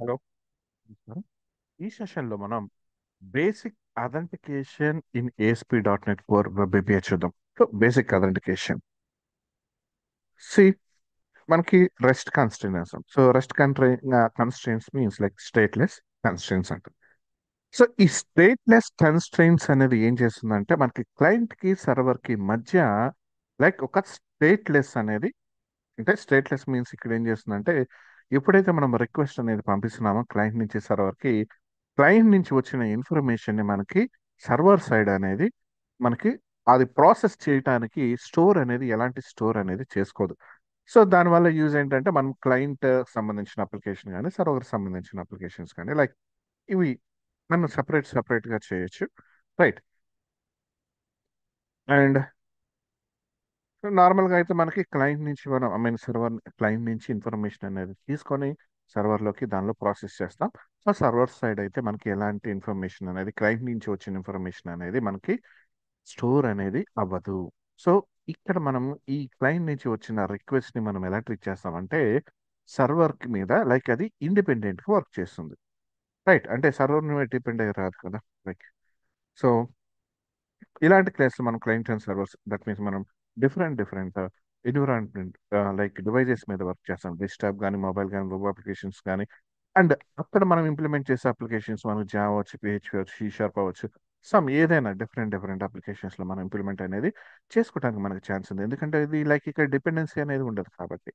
Hello. నమస్కారం. ఈ సెషన్లో మనం basic authentication in ASP dot net core web API చూద్దాం. సో బేసిక్ అథెంటికేషన్ సి మనకి rest constraints. So rest constraints means like stateless constraints అంటారు. So ఈ స్టేట్లెస్ కన్స్ట్రెయిన్స్ అనేది ఏం చేస్తుందంటే మనకి క్లయింట్ కి సర్వర్ కి మధ్య లైక్ ఒక స్టేట్లెస్ అనేది, అంటే స్టేట్లెస్ మీన్స్ ఇక్కడ ఏం చేస్తుందంటే ఎప్పుడైతే మనం రిక్వెస్ట్ అనేది పంపిస్తున్నామో క్లయింట్ నుంచి సర్వర్కి, క్లయింట్ నుంచి వచ్చిన ఇన్ఫర్మేషన్ ని మనకి సర్వర్ సైడ్ అనేది మనకి అది ప్రాసెస్ చేయడానికి స్టోర్ అనేది ఎలాంటి స్టోర్ అనేది చేసుకోదు. సో దానివల్ల యూజ్ ఏంటంటే మనం క్లయింట్ సంబంధించిన అప్లికేషన్ కానీ సర్వర్ సంబంధించిన అప్లికేషన్స్ కానీ లైక్ ఇవి మనం సపరేట్ గా చేయొచ్చు. రైట్. అండ్ నార్మల్గా అయితే మనకి క్లయింట్ నుంచి మనం ఐ మీన్ సర్వర్ క్లయింట్ నుంచి ఇన్ఫర్మేషన్ అనేది తీసుకొని సర్వర్లోకి దానిలో ప్రాసెస్ చేస్తాం. సో సర్వర్ సైడ్ అయితే మనకి ఎలాంటి ఇన్ఫర్మేషన్ అనేది క్లయింట్ నుంచి వచ్చిన ఇన్ఫర్మేషన్ అనేది మనకి స్టోర్ అనేది అవ్వదు. సో ఇక్కడ మనం ఈ క్లయింట్ నుంచి వచ్చిన రిక్వెస్ట్ ని మనం ఎలా ట్రీట్ చేస్తామంటే సర్వర్ మీద లైక్ అది ఇండిపెండెంట్ గా వర్క్ చేస్తుంది. రైట్. అంటే సర్వర్ మీద డిపెండ్ అయ్యి రాదు కదా. లైక్ సో ఇలాంటి కేసులు మనం client and servers that means మనం డిఫరెంట్ ఎన్విరాన్మెంట్ లైక్ డివైజెస్ మీద వర్క్ చేస్తాం. డెస్క్టాప్ కానీ మొబైల్ కానీ వెబ్ అప్లికేషన్స్ కానీ. అండ్ అక్కడ మనం ఇంప్లిమెంట్ చేసే అప్లికేషన్స్ మనకు జావా అవచ్చు, పిహెచ్పి అవచ్చు, సి షార్ప్ అవ్వచ్చు. సమ్ ఏదైనా డిఫరెంట్ అప్లికేషన్స్ లో మనం ఇంప్లిమెంట్ అనేది చేసుకోవడానికి మనకు ఛాన్స్ ఉంది. ఎందుకంటే ఇది లైక్ ఇక్కడ డిపెండెన్సీ అనేది ఉండదు కాబట్టి.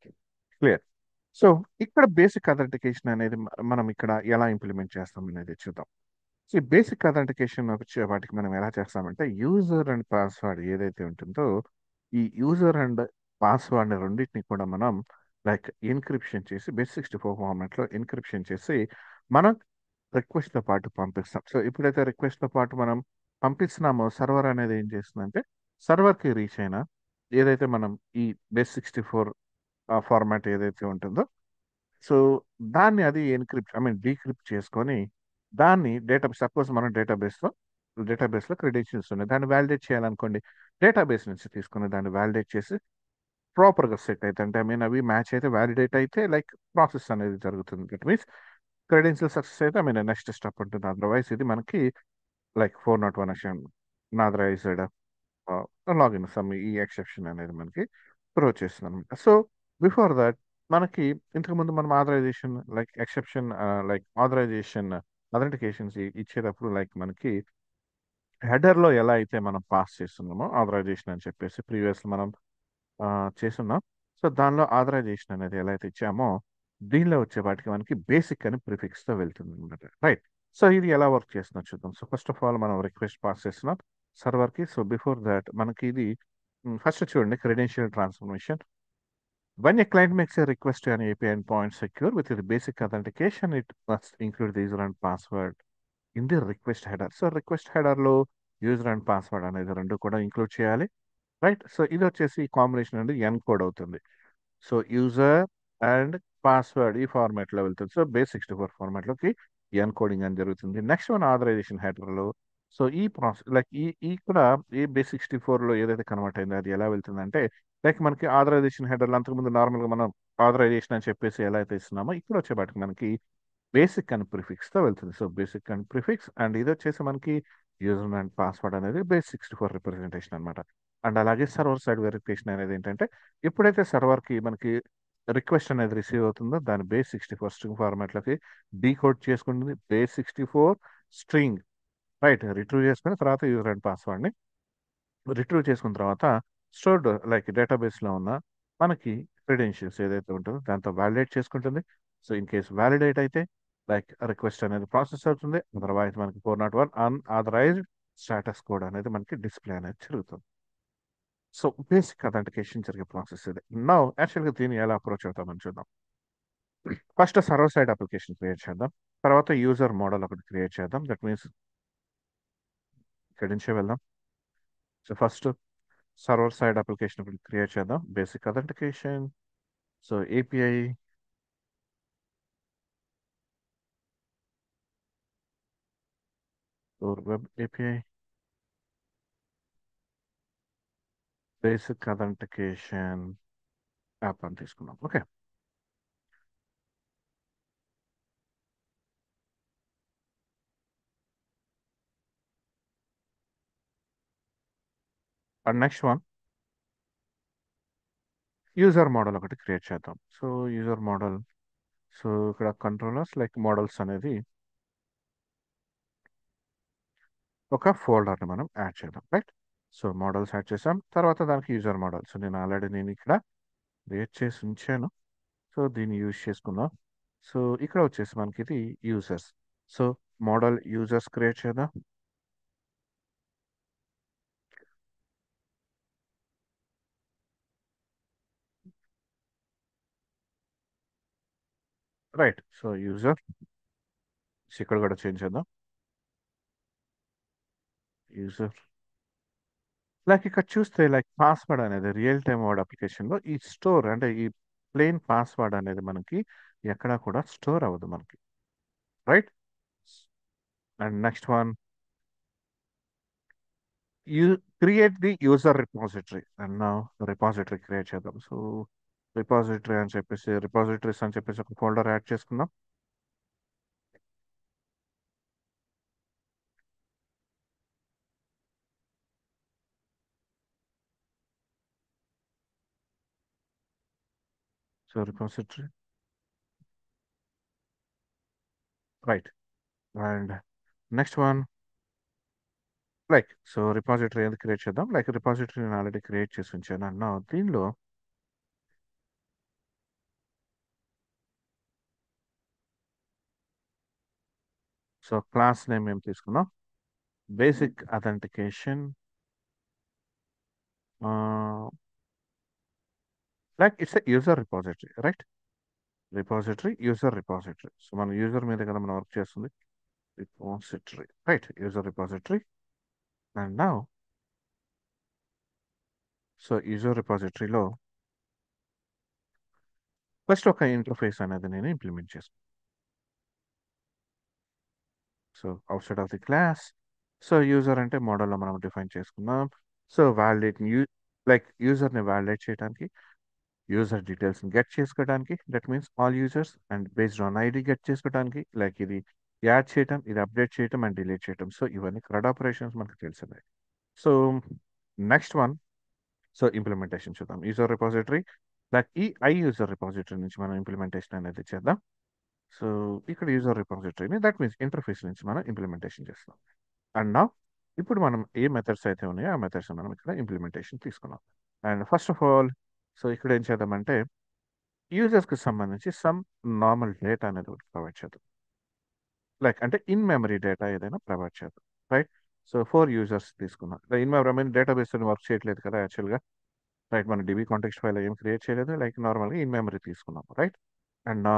క్లియర్. సో ఇక్కడ బేసిక్ అథెంటికేషన్ అనేది మనం ఇక్కడ ఎలా ఇంప్లిమెంట్ చేస్తాం అనేది చూద్దాం. సో ఈ బేసిక్ అథెంటికేషన్ వచ్చే వాటికి మనం ఎలా చేస్తామంటే యూజర్ అండ్ పాస్వర్డ్ ఏదైతే ఉంటుందో ఈ యూజర్ అండ్ పాస్వర్డ్ రెండింటిని కూడా మనం లైక్ ఎన్క్రిప్షన్ చేసి బేస్ 64 ఫార్మాట్లో ఎన్క్రిప్షన్ చేసి మనం రిక్వెస్ట్తో పాటు పంపిస్తాం. సో ఎప్పుడైతే రిక్వెస్ట్తో పాటు మనం పంపిస్తున్నామో సర్వర్ అనేది ఏం చేస్తుందంటే సర్వర్కి రీచ్ అయినా ఏదైతే మనం ఈ బేస్ 64 ఫార్మాట్ ఏదైతే ఉంటుందో సో దాన్ని అది ఎన్క్రిప్ట్ ఐ మీన్ డీక్రిప్ట్ చేసుకొని దాన్ని సపోజ్ మనం డేటాబేస్లో క్రెడెన్షియల్స్ ఉన్నాయి, దాన్ని వ్యాలిడేట్ చేయాలనుకోండి. డేటాబేస్ నుంచి తీసుకుని దాన్ని వ్యాలిడేట్ చేసి ప్రాపర్గా సెట్ అయితే అంటే ఐ మీన్ అవి మ్యాచ్ అయితే వ్యాలిడేట్ అయితే లైక్ ప్రాసెస్ అనేది జరుగుతుంది. దట్ మీన్స్ క్రెడెన్షియల్ సక్సెస్ అయితే ఐ మీన్ నెక్స్ట్ స్టెప్ ఉంటుంది. అదర్వైజ్ ఇది మనకి లైక్ 401 నాథరైజ్డ్ లాగిన్ సమ్ ఈ ఎక్సెప్షన్ అనేది మనకి త్రో చేస్తుంది అనమాట. సో బిఫోర్ దట్ మనకి ఇంతకుముందు మనం authorisation like exception like authorisation authentications ఇచ్చేటప్పుడు లైక్ మనకి హెడర్లో ఎలా అయితే మనం పాస్ చేస్తున్నామో ఆథరైజేషన్ అని చెప్పేసి ప్రీవియస్ మనం ఆ, చేస్తున్నాం. సో దానిలో ఆథరైజేషన్ అనేది ఎలా అయితే ఇచ్చామో దీనిలో వచ్చే వాటికి మనకి బేసిక్ అని ప్రిఫిక్స్ తో వెళ్తుంది అనమాట. రైట్. సో ఇది ఎలా వర్క్ చేస్తుందో చూద్దాం. సో ఫస్ట్ ఆఫ్ ఆల్ మనం రిక్వెస్ట్ పాస్ చేస్తున్నాం సర్వర్ కి. సో బిఫోర్ దాట్ మనకి ఇది ఫస్ట్ చూడండి credential transformation. When a client makes a request to an API endpoint secure with the basic authentication, it must include the user and password in the request header. So request header లో user and password అనేది రెండు కూడా include చేయాలి. Right. So ఇది వచ్చేసి combination అనేది ఎన్ code అవుతుంది. So user and password ఈ ఫార్మాట్ లో వెళ్తుంది. సో బేస్ 64 ఫార్మాట్ లోకి ఎన్ కోడింగ్ అని జరుగుతుంది. నెక్స్ట్ వన్ ఆథరైజేషన్ హెడర్ లో సో ఈ ప్రాసెస్ లైక్ ఈ కూడా ఈ బేస్ 64 లో ఏదైతే కన్వర్ట్ అయిందో అది ఎలా వెళ్తుందంటే లైక్ మనకి ఆథరైజేషన్ హెడర్లు అంతకుముందు నార్మల్ గా మనం ఆథరైజేషన్ అని చెప్పేసి ఎలా అయితే ఇస్తున్నామో ఇక్కడ వచ్చేపాటికి మనకి బేసిక్ అండ్ ప్రిఫిక్స్ తో వెళ్తుంది. So basic and prefix and ఇది వచ్చేసి మనకి యూజర్ అండ్ పాస్వర్డ్ అనేది బేస్ 64 రిప్రజెంటేషన్ అనమాట. అండ్ అలాగే సర్వర్ సైడ్ వెరిఫికేషన్ అనేది ఏంటంటే ఎప్పుడైతే సర్వర్ కి మనకి రిక్వెస్ట్ అనేది రిసీవ్ అవుతుందో దాని బేస్ 64 స్ట్రింగ్ ఫార్మాట్ లోకి డీకోడ్ చేసుకుంటుంది. బేస్ 64 స్ట్రింగ్ రైట్ రిట్రీవ్ చేసుకుని తర్వాత యూజర్ అండ్ పాస్వర్డ్ ని రిట్రీవ్ చేసుకున్న తర్వాత స్టోర్డ్ లైక్ డేటాబేస్ లో ఉన్న మనకి క్రెడెన్షియల్స్ ఏదైతే ఉంటుందో దాంతో వ్యాలిడేట్ చేసుకుంటుంది. సో ఇన్ కేస్ వ్యాలిడేట్ అయితే లైక్ రిక్వెస్ట్ అనేది ప్రాసెస్ అవుతుంది. అదర్వైజ్ మనకి 401 అన్ఆథరైజ్డ్ స్టేటస్ కోడ్ అనేది మనకి డిస్ప్లే అనేది జరుగుతుంది. సో బేసిక్ అథెంటికేషన్ జరిగే ప్రాసెస్ ఇది. నౌ యాక్చువల్గా దీన్ని ఎలా అప్రోచ్ అవుతామని చూద్దాం. First server side application create చేద్దాం. తర్వాత యూజర్ మోడల్ ఒకటి క్రియేట్ చేద్దాం. దట్ మీన్స్ ఇక్కడి నుంచే వెళ్దాం. So first server side application ఒకటి క్రియేట్ చేద్దాం. Basic authentication. So API web API basic authentication app అని తీసుకున్నాం. Okay. And next one user model ఒకటి క్రియేట్ చేద్దాం. సో యూజర్ మోడల్, సో ఇక్కడ కంట్రోలర్స్ లైక్ మోడల్స్ అనేది ఒక ఫోల్డర్ని మనం యాడ్ చేద్దాం, రైట్? సో మోడల్స్ యాడ్ చేసాం, తర్వాత దానికి యూజర్ మోడల్. సో నేను ఇక్కడ క్రియేట్ చేసి ఉంచాను. సో దీన్ని యూజ్ చేసుకుందాం. సో ఇక్కడ వచ్చేసి మనకి ఇది users. So model users create చేద్దాం. రైట్, సో యూజర్ ఇక్కడ కూడా చేంజ్ చేద్దాం. యూజర్ లైక్ ఇక్కడ చూస్తే లైక్ పాస్వర్డ్ అనేది రియల్ టైమ్ వర్డ్ అప్లికేషన్లో ఈ స్టోర్ అంటే ఈ ప్లెయిన్ పాస్వర్డ్ అనేది మనకి ఎక్కడా కూడా స్టోర్ అవ్వదు మనకి, right? And next one, you create the user repository. And నా రిపాజిటరీ క్రియేట్ చేద్దాం. సో రిపాజిటరీ అని చెప్పేసి రిపాజిటరీస్ అని చెప్పేసి ఒక ఫోల్డర్ యాడ్ చేసుకుందాం. So repository, right. And next one like so repository అనేది క్రియేట్ చేద్దాం. లైక్ రిపాజిటరీ నేను ఆల్రెడీ క్రియేట్ చేసి ఉంచాను అన్న దీనిలో. సో క్లాస్ నేమ్ ఏం తీసుకుందాం? Basic authentication, like it's user repository, right? Repository, user repository. So మన యూజర్ మీద కదా మనం వర్క్ చేస్తుంది. Repository, right, user repository. And now so user రిపాజిటరీలో ఫస్ట్ ఒక ఇంటర్ఫేస్ అనేది నేను ఇంప్లిమెంట్ చేస్తాను. So outside of the class, so user అంటే మోడల్లో మనం డిఫైన్ చేసుకున్నాం. సో వ్యాలిడేట్ లైక్ యూజర్ని వ్యాలిడేట్ చేయడానికి, యూజర్ డీటెయిల్స్ని గెట్ చేసుకోవడానికి, that means all users, and based on ID get చేసుకోవడానికి, లైక్ ఇది యాడ్ చేయటం, ఇది అప్డేట్ చేయటం అండ్ డిలీట్ చేయటం. సో ఇవన్నీ క్రడ్ ఆపరేషన్స్ మనకు తెలిసినాయి. So next one, so implementation చూద్దాం. యూజర్ రిపాజిటరీ లైక్ ఈ యూజర్ రిపాజిటరీ నుంచి మనం ఇంప్లిమెంటేషన్ అనేది చేద్దాం. సో ఇక్కడ యూజర్ రిపాజిటరీని దట్ మీన్స్ ఇంటర్ఫేస్ నుంచి మనం ఇంప్లిమెంటేషన్ చేస్తాం. అండ్ నా ఇప్పుడు మనం ఏ మెథడ్స్ అయితే ఉన్నాయో ఆ మెథడ్స్ మనం ఇక్కడ ఇంప్లిమెంటేషన్ తీసుకున్నాం. And first of all, so ఇక్కడ ఏం చేద్దామంటే యూజర్స్కి సంబంధించి సమ్ నార్మల్ డేటా అనేది ఒకటి ప్రొవైడ్ చేద్దాం. లైక్ అంటే ఇన్ మెమరీ డేటా ఏదైనా ప్రొవైడ్ చేద్దాం, రైట్? సో 4 యూజర్స్ తీసుకున్నాం. ఇన్ మెమరీ డేటాబేస్ వర్క్ చేయట్లేదు కదా యాక్చువల్గా, రైట్? మన డిబి కాంటెక్స్ట్ ఫైల్ ఏం క్రియేట్ చేయలేదు, లైక్ నార్మల్గా ఇన్ మెమరీ తీసుకున్నాం, రైట్? అండ్ నా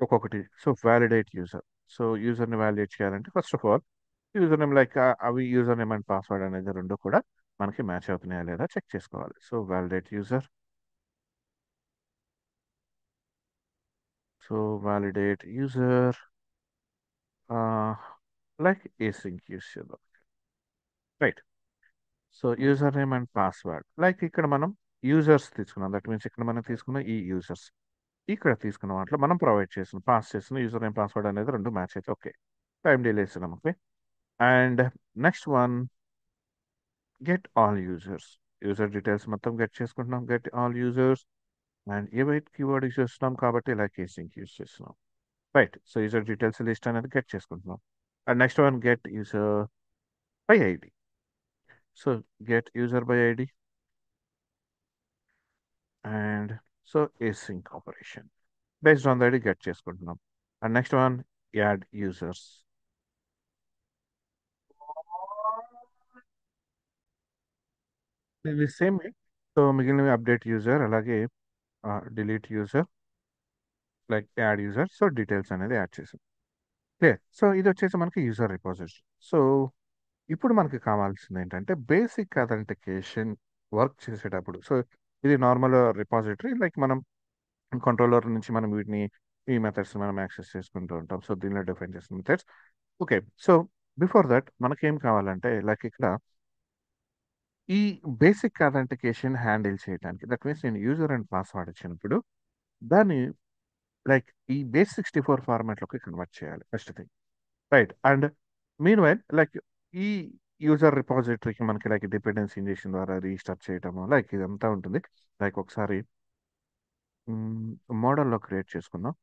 ఒక్కొక్కటి, సో వ్యాలిడేట్ యూజర్. సో యూజర్ని వ్యాలిడేట్ చేయాలంటే first of all user name like అవి యూజర్ నేమ్ అండ్ పాస్వర్డ్ అనేది రెండు కూడా మనకి మ్యాచ్ అవుతున్నాయా లేదా చెక్ చేసుకోవాలి. So validate user, so validate user like ఏసింక్ use చేద్దాం, right? So user name and password like ఇక్కడ మనం యూజర్స్ తీసుకున్నాం, దట్ మీన్స్ ఇక్కడ మనం తీసుకున్న ఈ యూజర్స్ ఇక్కడ తీసుకున్న వాటిలో మనం ప్రొవైడ్ చేసిన పాస్ చేసిన యూజర్ నేమ్ పాస్వర్డ్ అనేది రెండు మ్యాచ్ అయితే ఓకే, టైం డిలే ఇస్తున్నాం, okay. And next one, get all users. User details మొత్తం గెట్ చేసుకుంటున్నాం, get all users. And await keyword use చేస్తున్నాం కాబట్టి ఇలా కేసింగ్ యూజ్ చేస్తున్నాం, right? So user details list అనేది గెట్ చేసుకుంటున్నాం. And next one, get user by ID. So get user by ID and so async operation based on the ID get చేసుకుంటున్నాం. And next one, add users. ఇది same. So మిగిలినవి update user అలాగే delete user like add user. So details అనేది add చేసాం, clear. So ఇది వచ్చేసి మనకి user repository. So ఇప్పుడు మనకి కావాల్సింది ఏంటంటే బేసిక్ అథెంటికేషన్ వర్క్ చేసేటప్పుడు. సో ఇది నార్మల్ రిపాజిటరీ, లైక్ మనం కంట్రోలర్ నుంచి మనం వీటిని ఈ మెథడ్స్ మనం యాక్సెస్ చేసుకుంటూ ఉంటాం. సో దీనిలో డిఫైన్ చేసిన methods, okay. So before that మనకేం కావాలంటే లైక్ ఇక్కడ ఈ బేసిక్ అథెంటికేషన్ హ్యాండిల్ చేయడానికి, దట్ మీన్స్ నేను యూజర్ అండ్ పాస్వర్డ్ ఇచ్చినప్పుడు దాన్ని లైక్ ఈ base64 ఫార్మాట్లోకి కన్వర్ట్ చేయాలి first thing, right? And mean while like ఈ యూజర్ రిపాజిటరీకి మనకి లైక్ డిపెండెన్సీ ఇంజెక్షన్ ద్వారా రీస్టార్ట్ చేయటము లైక్ ఇదంతా ఉంటుంది. లైక్ ఒకసారి మోడల్లో క్రియేట్ చేసుకుందాం.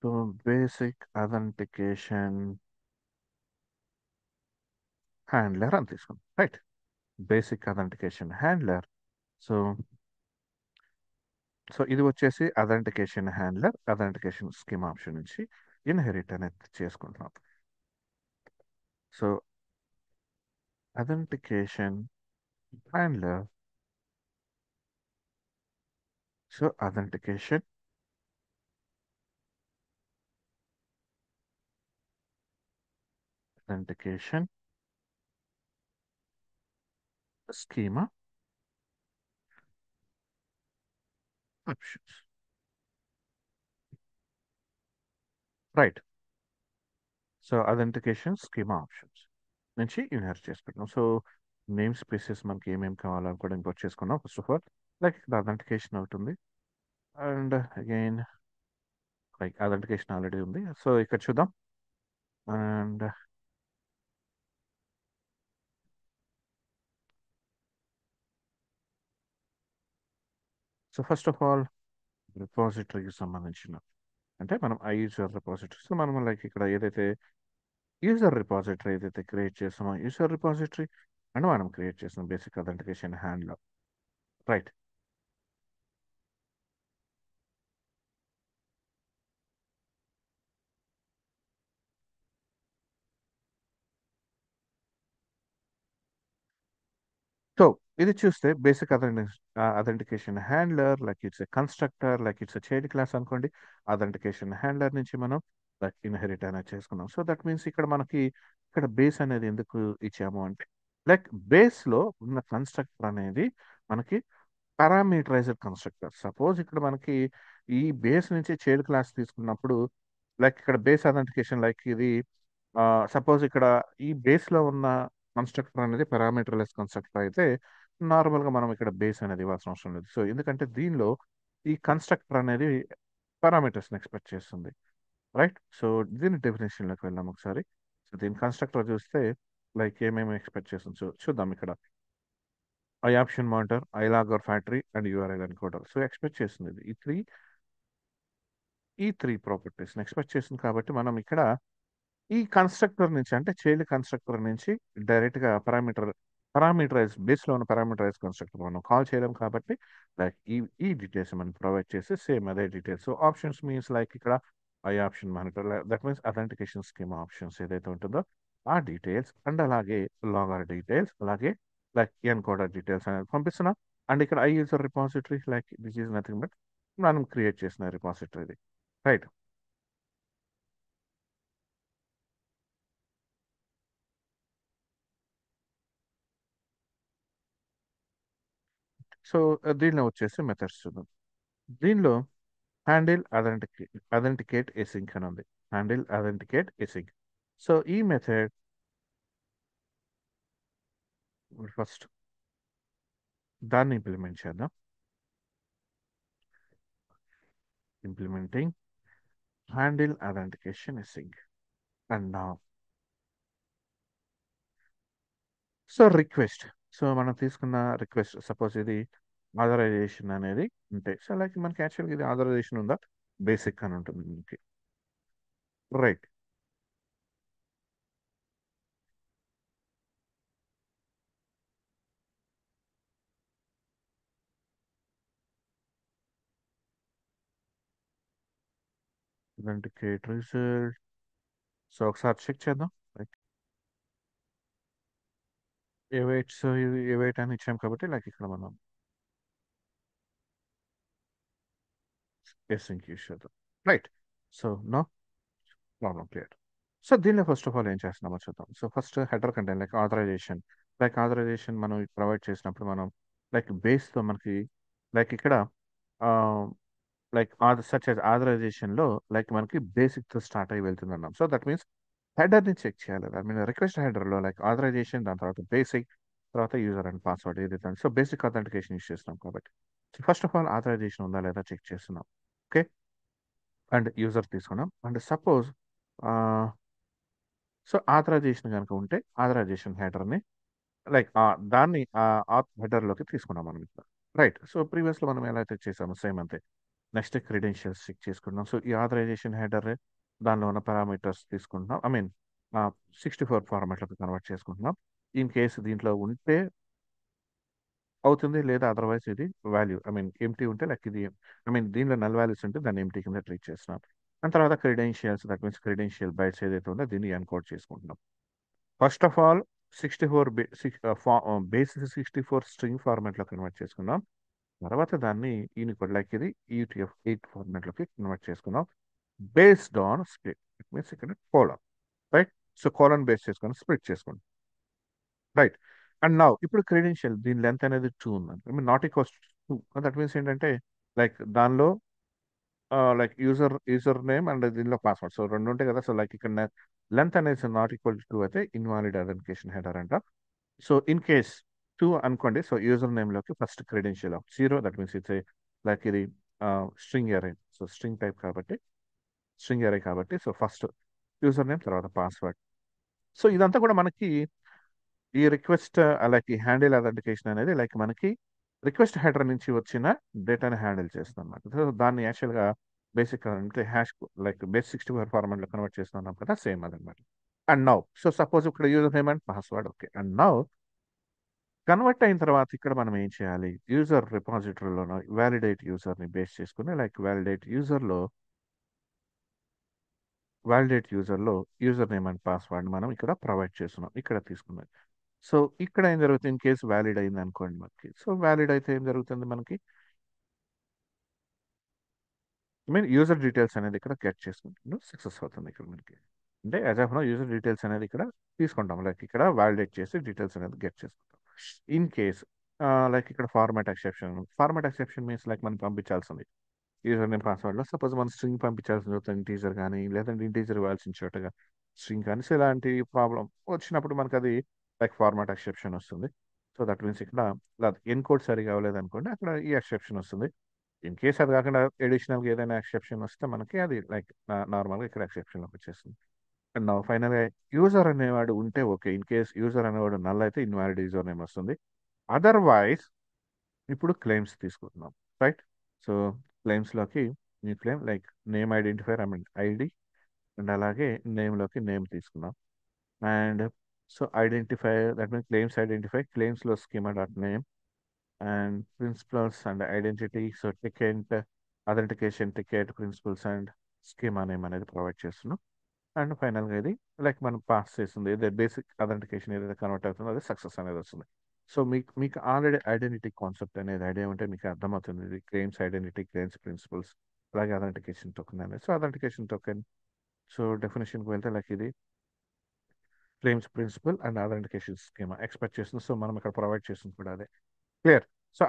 సో బేసిక్ అథెంటికేషన్ హ్యాండ్లర్ అని తీసుకుందాం, right? Basic authentication handler. So so ఇది వచ్చేసి authentication handler, authentication scheme option నుంచి ఇన్హెరిట్ అనేది చేసుకుంటున్నాం. So authentication handler, so authentication schema options, right? So authentication schema options నుంచి ఇన్హెరిట్ చేసుకుంటాం. సో నేమ్ స్పేసెస్ మనకి ఏమేమి కావాలో అవి కూడా ఇంపోర్ట్ చేసుకున్నాం. ఫస్ట్ ఆఫ్ ఆల్ లైక్ ఇక్కడ అథెంటికేషన్ అవుతుంది and again like authentication already ఉంది. సో ఇక్కడ చూద్దాం. And so first of all రిపాజిటరీకి సంబంధించిన అంటే మనం ఆ యూజర్ రిపాజిటరీ, సో మనం లైక్ ఇక్కడ ఏదైతే యూజర్ రిపాజిటరీ ఏదైతే క్రియేట్ చేస్తామో యూజర్ రిపాజిటరీ అండ్ మనం క్రియేట్ చేసిన basic authentication handler, right? So ఇది చూస్తే basic authentication handler like it's a constructor, like it's a child class అనుకోండి. అథెంటికేషన్ హ్యాండ్లర్ నుంచి మనం లైక్ ఇన్హెరిట్ అనేది చేసుకున్నాం. సో దట్ మీన్స్ ఇక్కడ మనకి ఇక్కడ బేస్ అనేది ఎందుకు ఇచ్చాము అంటే లైక్ బేస్ లో ఉన్న కన్స్ట్రక్టర్ అనేది మనకి పారామీటరైజ్డ్ కన్స్ట్రక్టర్. సపోజ్ ఇక్కడ మనకి ఈ బేస్ నుంచి చైల్డ్ క్లాస్ తీసుకున్నప్పుడు లైక్ ఇక్కడ బేస్ అథెంటికేషన్ లైక్ ఇది సపోజ్ ఇక్కడ ఈ బేస్ లో ఉన్న కన్స్ట్రక్టర్ అనేది పారామీటర్లెస్ కన్స్ట్రక్టర్ అయితే నార్మల్గా మనం ఇక్కడ బేస్ అనేది ఇవ్వాల్సిన అవసరం లేదు. సో ఎందుకంటే దీనిలో ఈ కన్స్ట్రక్టర్ అనేది పారామీటర్స్ని ఎక్స్పెక్ట్ చేస్తుంది, రైట్? సో దీని డెఫినేషన్లోకి వెళ్దాం ఒకసారి. సో దీని కన్స్ట్రక్టర్ చూస్తే లైక్ ఏమేమి ఎక్స్పెక్ట్ చేస్తుంది చూద్దాం. ఇక్కడ I option monitor, I logger factory and URL encoder. So expect చేస్తుంది ఇది ఈ త్రీ ప్రాపర్టీస్ని ఎక్స్పెక్ట్ చేస్తుంది. కాబట్టి మనం ఇక్కడ ఈ కన్స్ట్రక్టర్ నుంచి అంటే చైల్డ్ కన్స్ట్రక్టర్ నుంచి డైరెక్ట్గా పారామీటరైజ్ బేస్లో ఉన్న పారామీటరైజ్ కన్స్ట్రక్టర్ మనం కాల్ చేయలేం. కాబట్టి లైక్ ఈ డీటెయిల్స్ మనం ప్రొవైడ్ చేసి సేమ్ అదే details. So options means like ఇక్కడ I option monitor, that means authentication scheme options ఏదైతే ఉంటుందో ఆ డీటెయిల్స్ అండ్ అలాగే లాగర్ డీటెయిల్స్ అలాగే లైక్ ఎన్కోడర్ డీటెయిల్స్ అనేది పంపిస్తున్నాం. అండ్ ఇక్కడ I user repository like this is nothing but మనం క్రియేట్ చేసిన రిపాజిటరీ, రైట్? సో దీనిలో వచ్చేసి మెథడ్స్ చూద్దాం. దీనిలో హ్యాండిల్ అథెంటికేట్ ఎసింక్ అని ఉంది. Handle authenticate ఎసింక్. సో ఈ మెథడ్ ఫస్ట్ దాన్ని ఇంప్లిమెంట్ చేద్దాం. ఇంప్లిమెంటింగ్ హ్యాండిల్ అథెంటికేషన్ ఎసింక్ అండ్ నా సో రిక్వెస్ట్. సో మనం తీసుకున్న రిక్వెస్ట్ సపోజ్ ఇది ఆథరైజేషన్ అనేది ఉంటాయి. సో లైక్ మనకి యాక్చువల్గా ఇది ఆథరైజేషన్ ఉందా బేసిక్ అని ఉంటుంది మనకి, రైట్? Authenticate result. సో ఒకసారి చెక్ చేద్దాం. లైక్ ఏ సో ఇది ఏ అని ఇచ్చాం కాబట్టి లైక్ ఇక్కడ మనం ఎసింక్ యూస్ చేద్దాం, right? So no problem clear. So దీనిలో ఫస్ట్ ఆఫ్ ఆల్ ఏం చేస్తున్నామో చూద్దాం. So first header content like authorisation మనం ప్రొవైడ్ చేసినప్పుడు మనం లైక్ బేస్తో మనకి లైక్ ఇక్కడ లైక్ సచ్ యాజ్ ఆథరైజేషన్లో లైక్ మనకి బేసిక్తో స్టార్ట్ అయ్యి వెళ్తుంది అన్నాం. సో దట్ మీన్స్ హెడర్ని చెక్ చేయాలి. ఐ మీన్ రిక్వెస్ట్ హెడర్లో లైక్ ఆథరైజేషన్, దాని తర్వాత బేసిక్, తర్వాత యూజర్ అండ్ పాస్వర్డ్ ఏదైతే. సో బేసిక్ అథెంటికేషన్ యూస్ చేస్తున్నాం కాబట్టి ఫస్ట్ ఆఫ్ ఆల్ ఆథరైజేషన్ ఉందా లేదా చెక్ చేస్తున్నాం, ఓకే? అండ్ యూజర్ తీసుకున్నాం. అండ్ సపోజ్ సో ఆథరైజేషన్ కనుక ఉంటే ఆథరైజేషన్ హెడర్ని లైక్ దాన్ని ఆత్ హెడర్లోకి తీసుకున్నాం మనం ఇక్కడ. రైట్. సో ప్రీవియస్లో మనం ఎలా అయితే చేసామో సేమ్ అంతే. నెక్స్ట్ క్రెడెన్షియల్స్ చెక్ చేసుకుంటున్నాం. సో ఈ ఆథరైజేషన్ హెడర్ దానిలో ఉన్న పారామీటర్స్ తీసుకుంటున్నాం. ఐ మీన్ 64 ఫార్మాట్లోకి కన్వర్ట్ చేసుకుంటున్నాం. ఇన్ కేసు దీంట్లో ఉంటే అవుతుంది, లేదా అదర్వైజ్ ఇది వాల్యూ ఐ మీన్ ఎంటీ ఉంటే లైక్ ఇది ఐ మీన్ దీనిలో నల్ వాల్యూస్ ఉంటే దాన్ని ఎంటీ కింద ట్రీట్ చేస్తున్నాం. అండ్ తర్వాత credentials that means credential bytes ఏదైతే ఉందో దీన్ని ఎన్కోడ్ చేసుకుంటున్నాం. First of all 64 basic 64 string ఫార్మాట్లో కన్వర్ట్ చేసుకున్నాం. తర్వాత దాన్ని యూనికోడ్ లైక్ ఇది UTF-8 ఫార్మాట్లోకి కన్వర్ట్ చేసుకున్నాం. Based on split it means ఇక్కడ colon. Right. So colon base చేసుకొని స్ప్లిట్ చేసుకోండి. రైట్. అండ్ నౌ ఇప్పుడు క్రెడెన్షియల్ దీని లెంత్ అనేది 2 ఉందండి. I mean not equals 2. That means ఏంటంటే లైక్ దానిలో లైక్ యూజర్ నేమ్ అండ్ దీనిలో పాస్వర్డ్ సో రెండు ఉంటాయి కదా. సో లైక్ ఇక్కడ లెంత్ అనేది నాట్ ఈక్వల్ టు 2 అయితే ఇన్వాలిడ్ ఐడెంటిఫికేషన్ హెడర్ అంట. సో ఇన్ కేస్ 2 అనుకోండి. సో యూజర్ నేమ్లోకి first credential of 0 that means it's like ఇది string array. So string type కాబట్టి స్ట్రింగ్ అరే కాబట్టి సో ఫస్ట్ యూజర్ నేమ్ తర్వాత పాస్వర్డ్. సో ఇదంతా కూడా మనకి ఈ రిక్వెస్ట్ లైక్ ఈ హ్యాండిల్ అథెంటికేషన్ అనేది లైక్ మనకి రిక్వెస్ట్ హెడర్ నుంచి వచ్చిన డేటాని హ్యాండిల్ చేస్తుంది అనమాట. సో దాన్ని యాక్చువల్గా బేసిక్ అంటే హ్యాష్ లైక్ బేస్ 64 ఫార్మాట్లో కన్వర్ట్ చేస్తున్నాం కదా సేమ్ అదనమాట. అండ్ నౌ సో సపోజ్ ఇక్కడ user name and password okay. And now convert అయిన తర్వాత ఇక్కడ మనం ఏం చేయాలి, యూజర్ రిపాజిటరీలో వ్యాలిడేట్ యూజర్ని బేస్ చేసుకుని లైక్ వ్యాలిడేట్ యూజర్లో యూజర్ నేమ్ అండ్ పాస్వర్డ్ మనం ఇక్కడ ప్రొవైడ్ చేస్తున్నాం ఇక్కడ తీసుకున్నాం. సో ఇక్కడ ఏం జరుగుతుంది ఇన్ కేసు వ్యాలిడ్ అయింది అనుకోండి మనకి. సో వ్యాలిడ్ అయితే ఏం జరుగుతుంది మనకి ఐ మీన్ యూజర్ డీటెయిల్స్ అనేది ఇక్కడ గెట్ చేసుకుంటుంది సక్సెస్ అవుతుంది ఇక్కడ మనకి. అంటే as of no user details అనేది ఇక్కడ తీసుకుంటాం లైక్ ఇక్కడ వ్యాలిడేట్ చేసి డీటెయిల్స్ అనేది గెట్ చేసుకుంటాం. ఇన్ కేస్ లైక్ ఇక్కడ ఫార్మాట్ ఎక్సెప్షన్ మీన్స్ లైక్ మనం పంపించాల్సింది యూజర్ నేమ్ పాస్వర్డ్లో సపోజ్ మనం స్ట్రింగ్ పంపించాల్సిన చోట ఇంటీజర్ కానీ లేదంటే ఇంటీజర్ ఇవ్వాల్సిన చోటగా స్ట్రింగ్ కానీ సో ఇలాంటి ప్రాబ్లం వచ్చినప్పుడు మనకు అది లైక్ ఫార్మాట్ ఎక్సెప్షన్ వస్తుంది. సో దట్ మీన్స్ ఇక్కడ ఎన్కోడ్ సరిగా అవ్వలేదు అనుకోండి అక్కడ ఈ ఎక్సెప్షన్ వస్తుంది. ఇన్ కేస్ అది కాకుండా ఎడిషనల్గా ఏదైనా ఎక్సెప్షన్ వస్తే మనకి అది లైక్ నార్మల్గా ఇక్కడ ఎక్సెప్షన్లోకి వచ్చేస్తుంది. అండ్ నా ఫైనల్గా యూజర్ అనేవాడు ఉంటే ఓకే. ఇన్ కేస్ యూజర్ అనేవాడు నల్ అయితే ఇన్వాలిడ్ యూజర్ నేమ్ వస్తుంది. అదర్వైజ్ ఇప్పుడు క్లెయిమ్స్ తీసుకుంటున్నాం. రైట్. సో క్లెయిమ్స్లోకి new claim like name identifier I mean ID and అలాగే నేమ్లోకి నేమ్ తీసుకున్నాం. And so identify that means క్లెయిమ్స్లో schema dot name and principals and identity so ticket authentication ticket principals and schema name అనేది provide చేస్తున్నాం. And ఫైనల్గా ఇది like మనం pass చేస్తుంది ఏదైతే బేసిక్ అథెంటికేషన్ ఏదైతే కన్వర్ట్ అవుతుందో అది సక్సెస్ అనేది వస్తుంది. సో మీకు మీకు ఆల్రెడీ ఐడెంటిటీ కాన్సెప్ట్ అనేది ఐడియా ఉంటే మీకు అర్థమవుతుంది ఇది క్లెయిమ్స్ ఐడెంటిటీ క్లెయిమ్స్ ప్రిన్సిపల్స్ అలాగే అథెంటికేషన్ టోకెన్ అనేది. సో అథెంటికేషన్ టోకెన్ సో డెఫినేషన్కి వెళ్తే లైక్ ఇది claims principal and authentication schema expect చేస్తుంది. సో మనం ఇక్కడ ప్రొవైడ్ చేస్తుంది కూడా అదే. Clear. So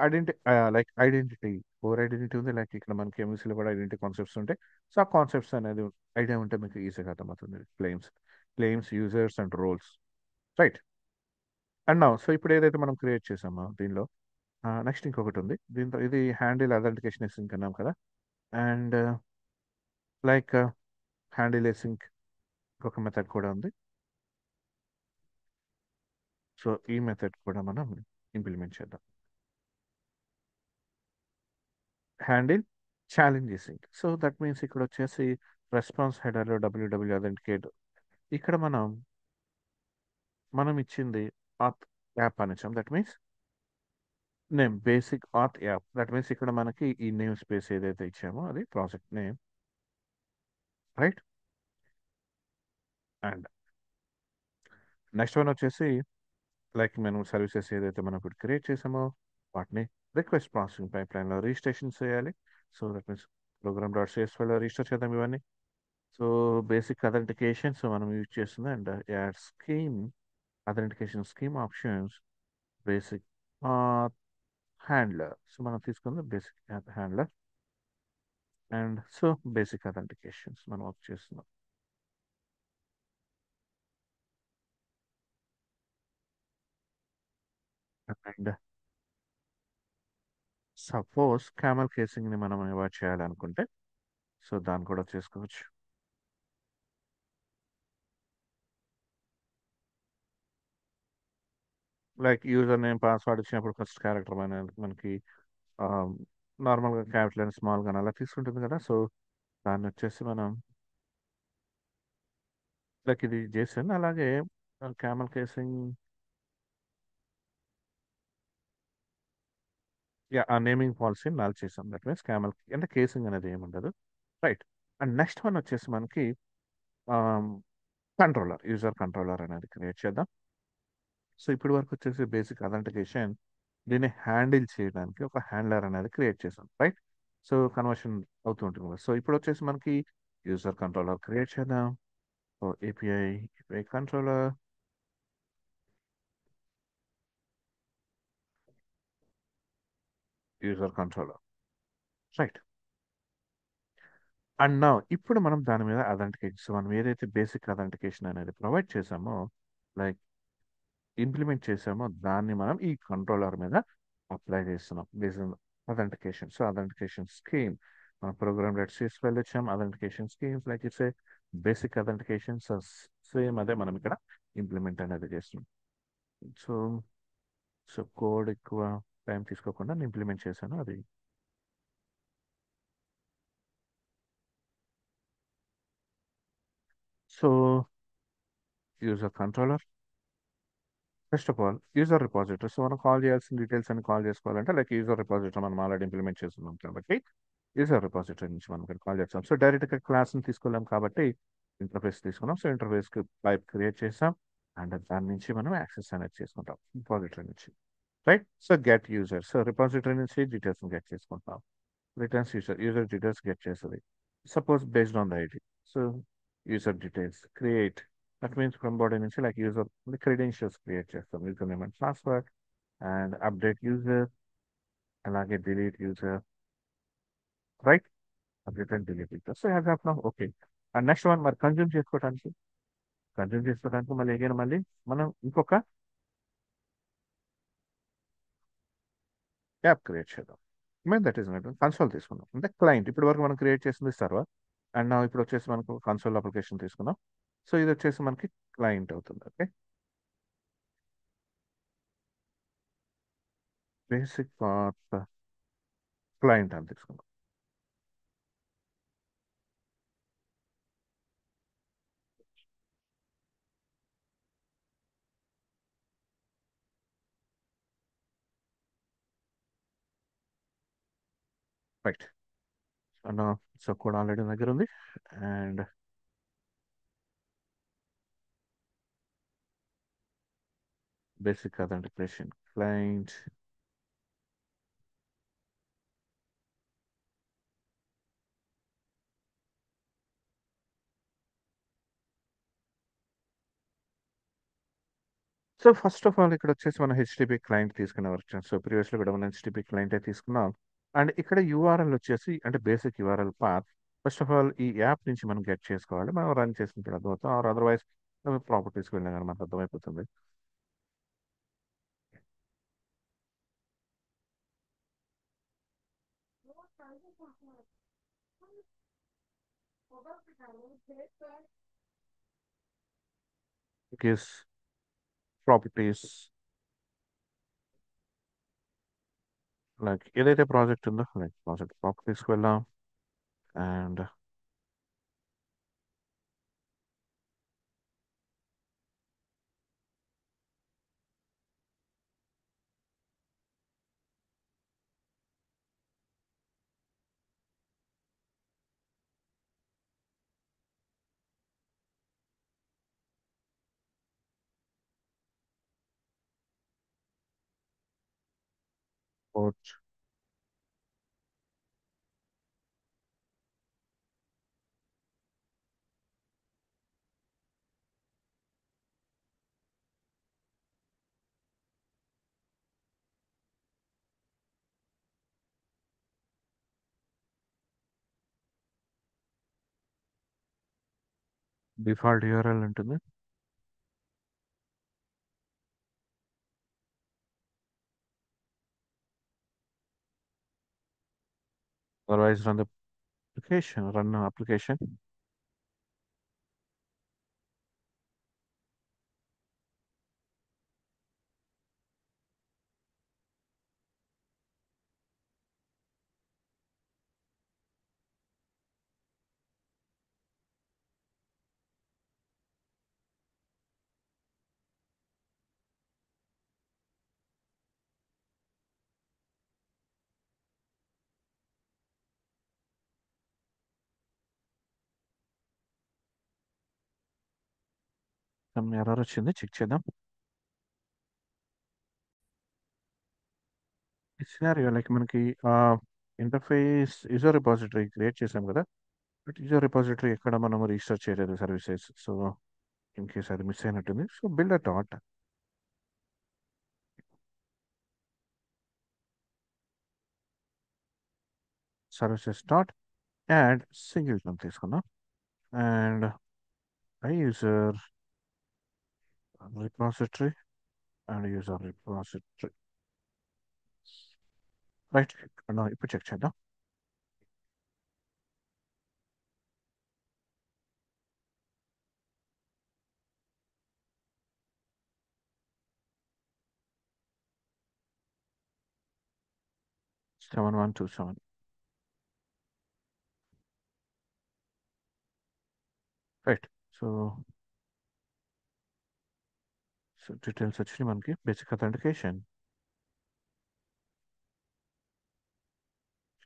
like identity core identity ఉంది లైక్ ఇక్కడ మనకి ఎంఎస్సీలో కూడా ఐడెంటిటీ కాన్సెప్ట్స్ ఉంటాయి. సో ఆ కాన్సెప్ట్స్ అనేది ఐడియా ఉంటే మీకు ఈజీగా అర్థమవుతుంది. Claims users and roles. Right. And now so ఇప్పుడు ఏదైతే మనం క్రియేట్ చేసామో దీనిలో నెక్స్ట్ ఇంకొకటి ఉంది దీంతో ఇది హ్యాండిల్ అథెంటికేషన్ సింక్ అన్నాం కదా. అండ్ లైక్ హ్యాండిల్ సింక్ ఒక మెథడ్ కూడా ఉంది. సో ఈ మెథడ్ కూడా మనం ఇంప్లిమెంట్ చేద్దాం. Handle challenge sync. So that means ఇక్కడ వచ్చేసి రెస్పాన్స్ హెడర్లో అథెంటికేట్ ఇక్కడ మనం ఇచ్చింది ఆత్ యాప్ అని ఇచ్చాం. That means name basic auth app. That means ఇక్కడ మనకి ఈ నేమ్ స్పేస్ ఏదైతే ఇచ్చామో అది project name. Right. And next one వచ్చేసి లైక్ మనం సర్వీసెస్ ఏదైతే మనం ఇప్పుడు క్రియేట్ చేసామో వాటిని రిక్వెస్ట్ ప్రాసెసింగ్ పైప్ లైన్లో రిజిస్ట్రేషన్ చేయాలి. సో దట్ మీన్స్ program.csfలో రిజిస్టర్ చేద్దాం ఇవన్నీ. సో బేసిక్ అథెంటికేషన్ సో మనం యూజ్ చేస్తుంది and add scheme authentication scheme options basic handler. So మనం తీసుకుంది basic handler and so basic authentications మనం వర్క్ చేస్తున్నాం. అండ్ సపోజ్ క్యామల్ కేసింగ్ని మనం అవాయిడ్ చేయాలనుకుంటే సో దాన్ని కూడా చేసుకోవచ్చు. లైక్ యూజర్ నేమ్ పాస్వర్డ్ ఇచ్చినప్పుడు ఫస్ట్ క్యారెక్టర్ మనకి నార్మల్గా క్యాపిటల్ అండ్ స్మాల్ కానీ అలా తీసుకుంటుంది కదా. సో దాన్ని వచ్చేసి మనం లైక్ ఇది చేసాను. అలాగే క్యామల్ కేసింగ్, యా ఆ నేమింగ్ పాలసీని నాల్ చేసాం. దట్ మీన్స్ క్యామల్ అంటే కేసింగ్ అనేది ఏమి ఉండదు. రైట్. అండ్ నెక్స్ట్ వన్ వచ్చేసి మనకి కంట్రోలర్, యూజర్ కంట్రోలర్ అనేది క్రియేట్ చేద్దాం. సో ఇప్పటి వరకు వచ్చేసి బేసిక్ అథెంటికేషన్, దీన్ని హ్యాండిల్ చేయడానికి ఒక హ్యాండ్లర్ అనేది క్రియేట్ చేసాం. రైట్. సో కన్వర్షన్ అవుతూ ఉంటుంది కదా. సో ఇప్పుడు వచ్చేసి మనకి యూజర్ కంట్రోలర్ క్రియేట్ చేద్దాం. So API controller, user controller. Right. And now ఇప్పుడు మనం దాని మీద అథెంటికేషన్, సో మనం ఏదైతే బేసిక్ అథెంటికేషన్ అనేది ప్రొవైడ్ చేసామో, లైక్ ఇంప్లిమెంట్ చేసామో, దాన్ని మనం ఈ కంట్రోలర్ మీద అప్లై చేస్తున్నాం based authentication. So authentication scheme మన ప్రోగ్రామ్ లెట్స్ వెళ్ళొచ్చాం. Authentication schemes like it's a basic authentication. So same అదే మనం ఇక్కడ ఇంప్లిమెంట్ అనేది చేస్తున్నాం. సో సో కోడ్ ఎక్కువ టైం తీసుకోకుండా నేను ఇంప్లిమెంట్ చేశాను అది. So user controller, first of all user repository. So మనం కాల్ చేయాల్సిన డీటెయిల్స్ అని కాల్ చేసుకోవాలంటే లైక్ యూజర్ రిపాజిటరీ మనం ఆల్రెడీ ఇంప్లిమెంట్ చేస్తున్నాం కాబట్టి యూజర్ రిపాజిటరీ నుంచి మనం ఇక్కడ కాల్ చేస్తాం. సో డైరెక్ట్గా క్లాస్ని తీసుకోలేం కాబట్టి ఇంటర్ఫేస్ తీసుకున్నాం. సో ఇంటర్ఫేస్కి పైప్ క్రియేట్ చేసాం అండ్ దాని నుంచి మనం యాక్సెస్ అనేది చేసుకుంటాం రిపాజిటరీ నుంచి. Right. So get user, so repository నుంచి డీటెయిల్స్ గెట్ చేసుకుంటాం. రిటర్న్స్ యూజర్ డీటెయిల్స్ గెట్ చేస్తుంది. Suppose based on the ID. So user details create, that means from body నుంచి లైక్ యూజర్ క్రెడెన్షియల్స్ క్రియేట్ చేస్తాం, user name and password and update user, అలాగే delete user. Right. Update and delete user. So as of now okay. And next one మరి consume చేసుకోవడానికి మళ్ళీ again మళ్ళీ మనం ఇంకొక app create చేద్దాం. మేము దట్ ఈస్ కన్సోల్ తీసుకున్నాం. అంటే క్లయింట్ ఇప్పటి వరకు మనం క్రియేట్ చేసింది సర్వర్ అండ్ నా ఇప్పుడు వచ్చేసి మనకు కన్సోల్ అప్లికేషన్ తీసుకున్నాం. సో ఇది వచ్చేసి మనకి క్లయింట్ అవుతుంది. ఓకే. బేసిక్ పార్ట్ క్లయింట్ అని తీసుకున్నాం. రైట్. అండ్ సో కూడా ఆల్రెడీ దగ్గర ఉంది. And basic authentication client. So first of all ఇక్కడ వచ్చేసి మనం హెచ్టిపి క్లయింట్ తీసుకునే వర్క్. సో ప్రీవియస్లో కూడా మనం హెచ్టిపి క్లయింటే తీసుకున్నాం. అండ్ ఇక్కడ యూఆర్ఎల్ వచ్చేసి అంటే basic URL path. First of all ఈ యాప్ నుంచి మనం గెట్ చేసుకోవాలి. మనం రన్ చేసినప్పుడు అర్థమవుతాం, ఆర్ అదర్వైజ్ ప్రాపర్టీస్కి వెళ్ళినా కానీ మనకు అర్థమైపోతుంది. కేస్ ప్రాపర్టీస్ లైక్ ఏదైతే ప్రాజెక్ట్ ఉందో లైక్ ప్రాజెక్ట్ ప్రాపర్టీస్కి వెళ్దాం. అండ్ పోర్ట్ డిఫాల్ట్ యూఆర్ఎల్ ఉంటుంది. Otherwise run application. Some error వచ్చింది, చెక్ చేద్దాం. సినారియో లైక్ మనకి ఇంటర్ఫేస్ యూజర్ రిపాజిటరీ క్రియేట్ చేసాం కదా, బట్ యూజర్ రిపాజిటరీ ఎక్కడ మనం రిజిస్టర్ చేయలేదు సర్వీసెస్. సో ఇన్ కేస్ అది మిస్ అయినట్టుంది. So builder dot services dot add singleton తీసుకుందాం. And I user repository and user repository. Right, ఇప్పుడు చెక్ చేద్దాం. 7127. రైట్. సో సో డీటెయిల్స్ వచ్చినాయి మనకి. బేసిక్ అథెంటికేషన్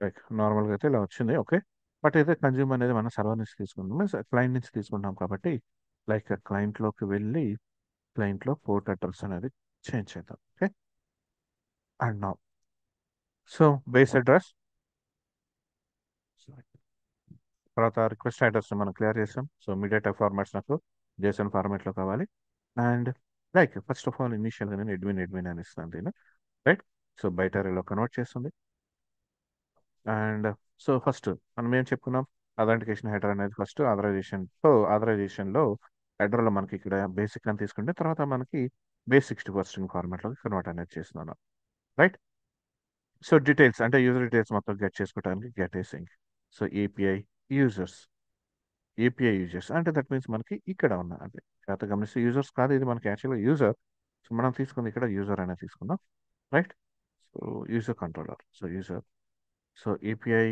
లైక్ నార్మల్గా అయితే ఇలా వచ్చింది, ఓకే. బట్ అయితే కన్జ్యూమ్ అనేది మన సర్వర్ నుంచి తీసుకుంటాం, మీన్స్ క్లయింట్ నుంచి తీసుకుంటాం కాబట్టి లైక్ క్లయింట్లోకి వెళ్ళి క్లయింట్లో పోర్ట్ అడ్రస్ అనేది చేంజ్ చేద్దాం. Okay. And now so base address తర్వాత రిక్వెస్ట్ అడ్రస్ మనం క్లియర్ చేసాం. సో మీడియా ఫార్మాట్స్ నాకు జేసన్ ఫార్మాట్లో కావాలి. And like first of all ఇనీషియల్గా నేను ఎడ్మిన్ అని ఇస్తాను దీన్ని. రైట్. సో బయట అరేలో కన్వర్ట్ చేస్తుంది. అండ్ సో ఫస్ట్ మనం ఏం చెప్పుకున్నాం, అథెంటికేషన్ హెడర్ అనేది ఫస్ట్ ఆథరైజేషన్లో హెడర్లో మనకి ఇక్కడ బేసిక్ అని తీసుకుంటే తర్వాత మనకి బేసిక్ టు స్ట్రింగ్ ఫార్మాట్లోకి కన్వర్ట్ అనేది చేస్తున్నాను. రైట్. సో డీటెయిల్స్ అంటే యూజర్ డీటెయిల్స్ మొత్తం గెట్ చేసుకోవడానికి get ఏసింగ్. So users API users అంటే దట్ మీన్స్ మనకి ఇక్కడ ఉన్న అంటే చేత గమనిస్తే యూజర్స్ కాదు, ఇది మనకి యాక్చువల్గా యూజర్. సో మనం తీసుకుంది ఇక్కడ యూజర్ అనేది తీసుకుందాం. Right. So user controller, so user. So API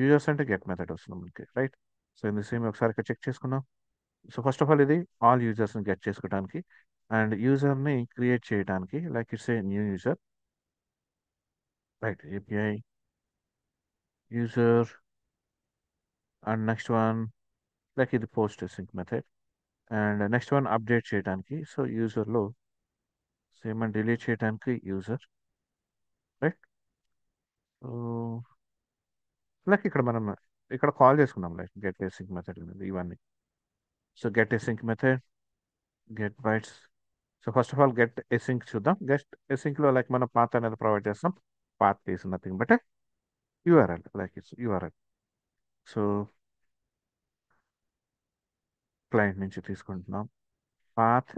users అంటే గెట్ మెథడ్ వస్తుంది మనకి. రైట్. సో ఇందు సేమ్ ఒకసారి ఇక్కడ చెక్ చేసుకుందాం. సో ఫస్ట్ ఆఫ్ ఆల్ ఇది ఆల్ యూజర్స్ని గెట్ చేసుకోవడానికి అండ్ యూజర్ని క్రియేట్ చేయడానికి like it's a new user. Right. API user and next one like ఇది post sync method. And next one update చేయడానికి సో యూజర్లో సేమ్ అండ్ డిలీట్ చేయడానికి user. Right. So like ఇక్కడ మనం ఇక్కడ కాల్ చేసుకున్నాం like get async method ఇవన్నీ. So get async method get bytes. So first of all get ఎసింక్ చూద్దాం. Get ఎసింక్లో like మనం పాత్ అనేది ప్రొవైడ్ చేస్తాం. Path is nothing but URL like it's URL. So client నుంచి తీసుకుంటున్నాం path.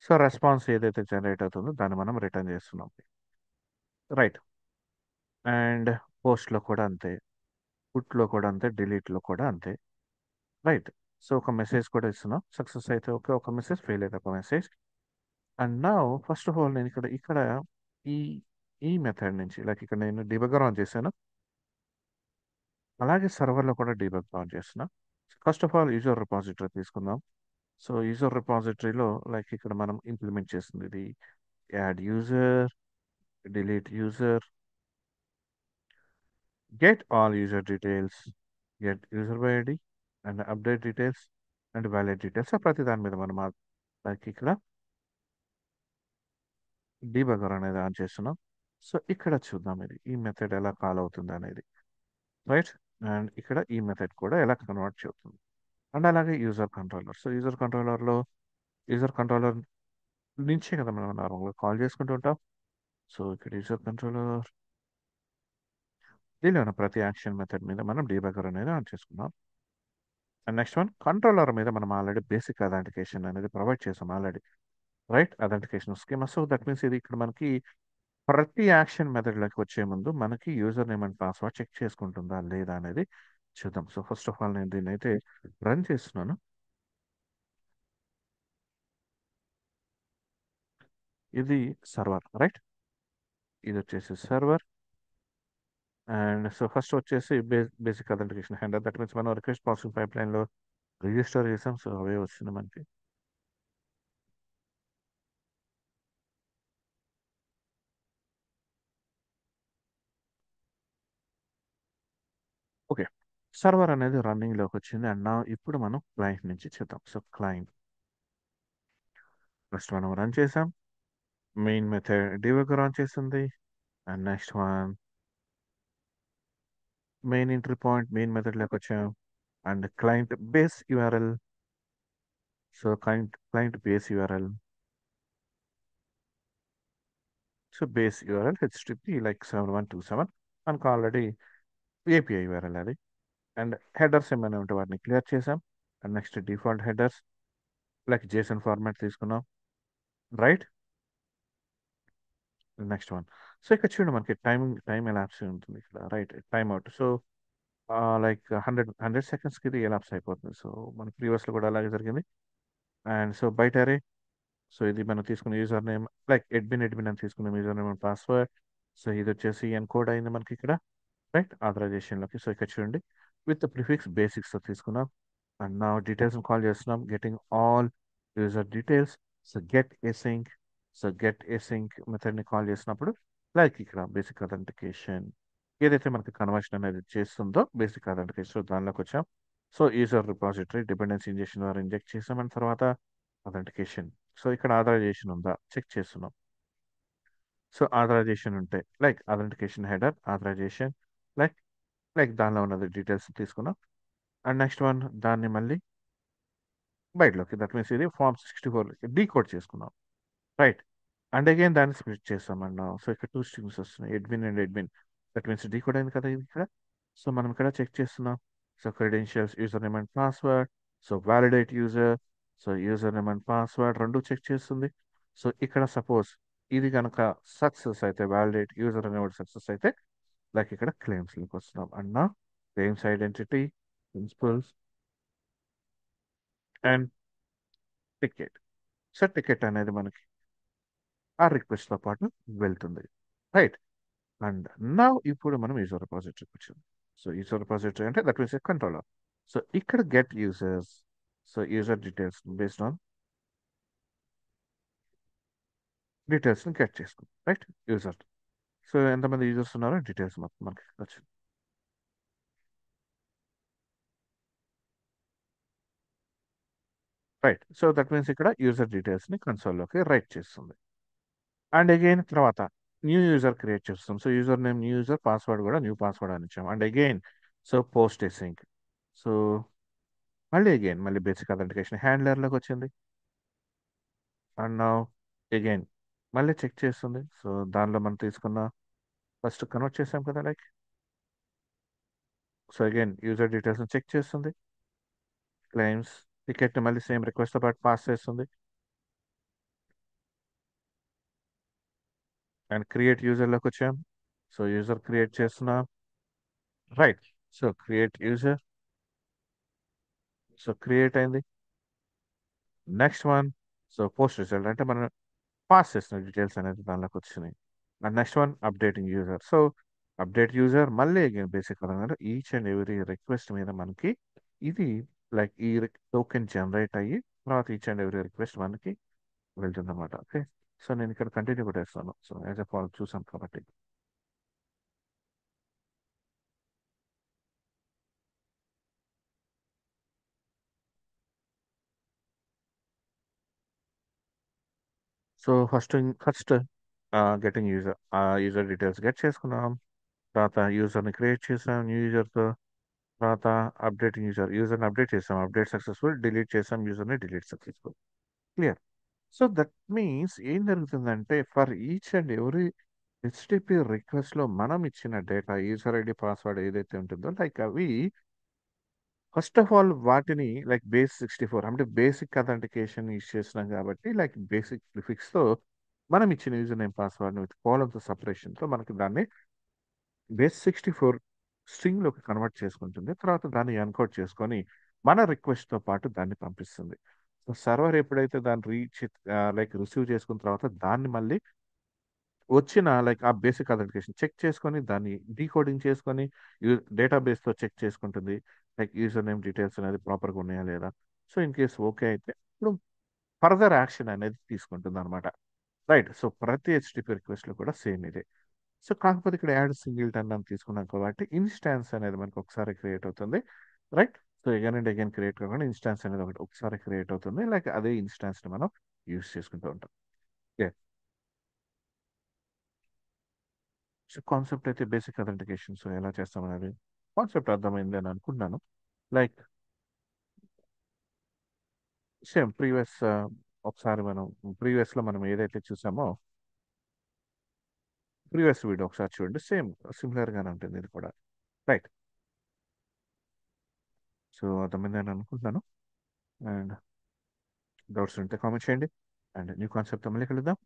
So response ఏదైతే generate అవుతుందో దాన్ని మనం రిటర్న్ చేస్తున్నాం. రైట్. అండ్ పోస్ట్లో కూడా అంతే, పుట్లో కూడా అంతే, డిలీట్లో కూడా అంతే. రైట్. సో ఒక మెసేజ్ కూడా ఇస్తున్నాం. సక్సెస్ అయితే ఓకే, ఒక మెసేజ్, ఫెయిల్ అయితే ఒక మెసేజ్. అండ్ నా ఫస్ట్ ఆఫ్ ఆల్ నేను ఇక్కడ ఈ ఈ మెథడ్ నుంచి లైక్ ఇక్కడ నేను డిబగర్ ఆన్ చేశాను, అలాగే సర్వర్లో కూడా డీబగ్ ఆన్ చేస్తున్నా. First of all user repository తీసుకుందాం. సో యూజర్ రిపాజిటరీలో లైక్ ఇక్కడ మనం ఇంప్లిమెంట్ చేస్తుంది ఇది add user, delete user, get all user details, get user by ID and update details and valid details. ప్రతి దాని మీద మనం లైక్ ఇక్కడ డీబగర్ అనేది ఆన్ చేస్తున్నాం. సో ఇక్కడ చూద్దాం ఇది ఈ మెథడ్ ఎలా కాల్ అవుతుంది అనేది. రైట్. అండ్ ఇక్కడ ఈ మెథడ్ కూడా ఎలా కన్వర్ట్ చేస్తుంది. అండ్ అలాగే user controller. So user controller నుంచే కదా మనం నార్మల్గా కాల్ చేసుకుంటూ ఉంటాం. సో ఇక్కడ యూజర్ కంట్రోలర్ దీనిలో ఉన్న ప్రతి యాక్షన్ మెథడ్ మీద మనం డీబగర్ అనేది ఆన్ చేసుకున్నాం. అండ్ నెక్స్ట్ వన్ కంట్రోలర్ మీద మనం ఆల్రెడీ బేసిక్ అథెంటికేషన్ అనేది ప్రొవైడ్ చేసాం already. Right. Authentication schema. So that means ఇది ఇక్కడ మనకి ప్రతి యాక్షన్ మెథడ్లోకి వచ్చే ముందు మనకి user name and password check చేసుకుంటుందా లేదా అనేది చూద్దాం. సో ఫస్ట్ ఆఫ్ ఆల్ నేను దీన్ని అయితే రన్ చేస్తున్నాను. ఇది సర్వర్. రైట్. ఇది వచ్చేసి సర్వర్. అండ్ సో ఫస్ట్ వచ్చేసి basic authentication hander. That means మనం రిక్వెస్ట్ ప్రాసెసింగ్ పైప్ లైన్లో రిజిస్టర్ చేసాం. సో అవే వచ్చింది మనకి. ఓకే. సర్వర్ అనేది రన్నింగ్లోకి వచ్చింది అండ్ నా ఇప్పుడు మనం క్లయింట్ నుంచి చేద్దాం. సో క్లయింట్ ఫస్ట్ మనం రన్ చేసాం. మెయిన్ మెథడ్ డీబగ్గర్ రన్ చేసింది. And next one main entry point main మెథడ్లోకి వచ్చాం. And client base URL. So client base URL. So base URL HTTP like 7127 మనకు ఆల్రెడీ ఏపీఐ యూఆర్ఎల్ అది. And headers ఏమైనా ఉంటే వాటిని క్లియర్ చేసాం. And next default headers like JSON format తీసుకున్నాం. Right. Next one. So ఇక్కడ చూడండి మనకి టైం ఎలాప్స్ ఉంటుంది ఇక్కడ. Right. Time out. So like 100 సెకండ్స్కి ఇది ఎలాప్స్ అయిపోతుంది. సో మన ప్రీవియస్లో కూడా అలాగే జరిగింది. అండ్ సో బయట అరే. సో ఇది మనం తీసుకున్న యూజర్ నేమ్ లైక్ ఎడ్మిన్ అని తీసుకున్న user name and password. So ఇది వచ్చేసి ఎన్కోడ్ అయింది మనకి ఇక్కడ. రైట్. ఆథరైజేషన్లోకి. సో ఇక్కడ చూడండి విత్ ప్రిఫిక్స్ బేసిక్స్తో తీసుకున్నాం. అండ్ నా డీటెయిల్స్ కాల్ చేస్తున్నాం. Getting all user details. So get async మెథడ్ని కాల్ చేసినప్పుడు లైక్ ఇక్కడ బేసిక్ అథెంటికేషన్ ఏదైతే మనకి కన్వర్షన్ అనేది చేస్తుందో బేసిక్ అథెంటికేషన్ దానిలోకి వచ్చాం. So user repository dependency injection ద్వారా ఇంజెక్ట్ చేసాం అండ్ తర్వాత అథెంటికేషన్. సో ఇక్కడ ఆథరైజేషన్ ఉందా చెక్ చేస్తున్నాం. సో ఆథరైజేషన్ ఉంటే like authentication header authorization like దానిలో ఉన్నది డీటెయిల్స్ తీసుకున్నాం. అండ్ నెక్స్ట్ వన్ దాన్ని మళ్ళీ బయటలోకి దట్ మీన్స్ ఇది Form 64 డీకోడ్ చేసుకున్నాం. రైట్. అండ్ అగైన్ దాన్ని స్ప్లిట్ చేస్తామన్నా. సో ఇక్కడ 2 స్ట్రింగ్స్ వస్తున్నాయి ఎడ్మిన్. దట్ మీన్స్ డీకోడ్ అయింది కదా ఇది ఇక్కడ. సో మనం ఇక్కడ చెక్ చేస్తున్నాం. So credentials user name and password. So validate user. So user name and password రెండు చెక్ చేస్తుంది. సో ఇక్కడ సపోజ్ ఇది కనుక సక్సెస్ అయితే వ్యాలిడేట్ యూజర్ అనేవాడు సక్సెస్ అయితే లైక్ ఇక్కడ క్లెయిమ్స్లోకి వస్తున్నాం అన్న. Claims identity principals and ticket. So ticket అనేది మనకి ఆ రిక్వెస్ట్తో పాటు వెళ్తుంది. రైట్. అండ్ నా ఇప్పుడు మనం యూజర్ రిపాజిటరీకి వచ్చింది. సో యూజర్ రిపాజిటరీ అంటే దట్ మీన్స్ కంట్రోలర్. సో ఇక్కడ get users. So user details based on డీటెయిల్స్ని గెట్ చేసుకుంది. రైట్. యూజర్. సో ఎంతమంది యూజర్స్ ఉన్నారో డీటెయిల్స్ మొత్తం మనకి వచ్చింది. రైట్. సో దట్ మీన్స్ ఇక్కడ యూజర్ డీటెయిల్స్ని కన్సోల్లోకి రైట్ చేస్తుంది. అండ్ అగైన్ తర్వాత న్యూ యూజర్ క్రియేట్ చేస్తాం. So user name new user password కూడా న్యూ పాస్వర్డ్ అని ఇచ్చాం. And again so post async. So మళ్ళీ బేసిక్ అథెంటికేషన్ హ్యాండ్లర్లోకి వచ్చింది. అండ్ నౌ అగైన్ మళ్ళీ చెక్ చేస్తుంది. సో దానిలో మనం తీసుకున్న ఫస్ట్ కన్వర్ట్ చేసాం కదా like. So again user details check చేస్తుంది. క్లెయిమ్స్ టికెట్ మళ్ళీ సేమ్ రిక్వెస్ట్తో పాటు పాస్ చేస్తుంది. అండ్ క్రియేట్ యూజర్లోకి వచ్చాం. సో యూజర్ క్రియేట్ చేస్తున్నాం. Right. So create user. So create అయింది. Next one. So post result అంటే మనం పాస్ చేసిన డీటెయిల్స్ అనేది దానిలోకి వచ్చినాయి. And next one updating user. So update user మళ్ళీ అగైన్ బేసిక్ అనగా ఈచ్ అండ్ ఎవ్రీ రిక్వెస్ట్ మీద మనకి ఇది లైక్ ఈ టోకెన్ జనరేట్ అయ్యి తర్వాత ఈచ్ అండ్ ఎవ్రీ రిక్వెస్ట్ మనకి వెళ్తుంది అనమాట. ఓకే. సో నేను ఇక్కడ కంటిన్యూ కొట్టేస్తాను. సో యాజ్ ఎ ఫాల్ చూసాం కాబట్టి. So first getting user user details get చేసుకున్నాం. తర్వాత యూజర్ని క్రియేట్ చేసాం న్యూ యూజర్తో. తర్వాత అప్డేటింగ్ యూజర్ని అప్డేట్ చేసాం. Update successful. డిలీట్ చేసాం యూజర్ని delete successful. Clear. So that means ఏం జరుగుతుందంటే for each and every HTTP రిక్వెస్ట్లో మనం ఇచ్చిన డేటా యూజర్ ఐడి పాస్వర్డ్ ఏదైతే ఉంటుందో లైక్ అవి ఫస్ట్ ఆఫ్ ఆల్ వాటిని లైక్ base 64 అంటే బేసిక్ అథెంటికేషన్ యూజ్ చేస్తున్నాం కాబట్టి లైక్ బేసిక్ ప్రిఫిక్స్తో మనం ఇచ్చిన user name password with columns సపరేషన్తో మనకి దాన్ని base 64 స్ట్రింగ్లోకి కన్వర్ట్ చేసుకుంటుంది. తర్వాత దాన్ని ఎన్కోడ్ చేసుకొని మన రిక్వెస్ట్తో పాటు దాన్ని పంపిస్తుంది. సో సర్వర్ ఎప్పుడైతే దాన్ని లైక్ రిసీవ్ చేసుకున్న తర్వాత దాన్ని మళ్ళీ వచ్చిన లైక్ ఆ బేసిక్ అథెంటికేషన్ చెక్ చేసుకొని దాన్ని డీకోడింగ్ చేసుకొని డేటాబేస్తో చెక్ చేసుకుంటుంది లైక్ యూజర్ నేమ్ డీటెయిల్స్ అనేది ప్రాపర్గా ఉన్నాయా లేదా. సో ఇన్ కేస్ ఓకే అయితే ఇప్పుడు ఫర్దర్ యాక్షన్ అనేది తీసుకుంటుంది అనమాట. రైట్. సో ప్రతి హెచ్టిపి రిక్వెస్ట్లో కూడా సేమ్ ఇదే. సో కాకపోతే ఇక్కడ యాడ్ సింగిల్ టన్ అని తీసుకున్నాం కాబట్టి ఇన్స్టాన్స్ అనేది మనకు ఒకసారి క్రియేట్ అవుతుంది, right. So again and again create కాకుండా ఇన్స్టాన్స్ అనేది ఒకసారి క్రియేట్ అవుతుంది, లైక్ అదే ఇన్స్టాన్స్ ని మనం యూస్ చేసుకుంటూ ఉంటాం. ఓకే. సో కాన్సెప్ట్ అయితే బేసిక్ అథెంటికేషన్ సో ఎలా చేస్తాం అనేది కాన్సెప్ట్ అర్థమైంది అని అనుకుంటున్నాను. లైక్ సేమ్ ప్రీవియస్ ఒకసారి మనం ప్రీవియస్ లో మనం ఏదైతే చూసామో ప్రీవియస్ వీడియో ఒకసారి చూడండి, సేమ్ సిమిలర్ గానే ఉంటుంది ఇది కూడా, రైట్. సో అర్థమైంది అని అనుకుంటున్నాను. అండ్ డౌట్స్ ఉంటే కామెంట్ చేయండి. అండ్ న్యూ కాన్సెప్ట్ మళ్ళీ కలుద్దాం.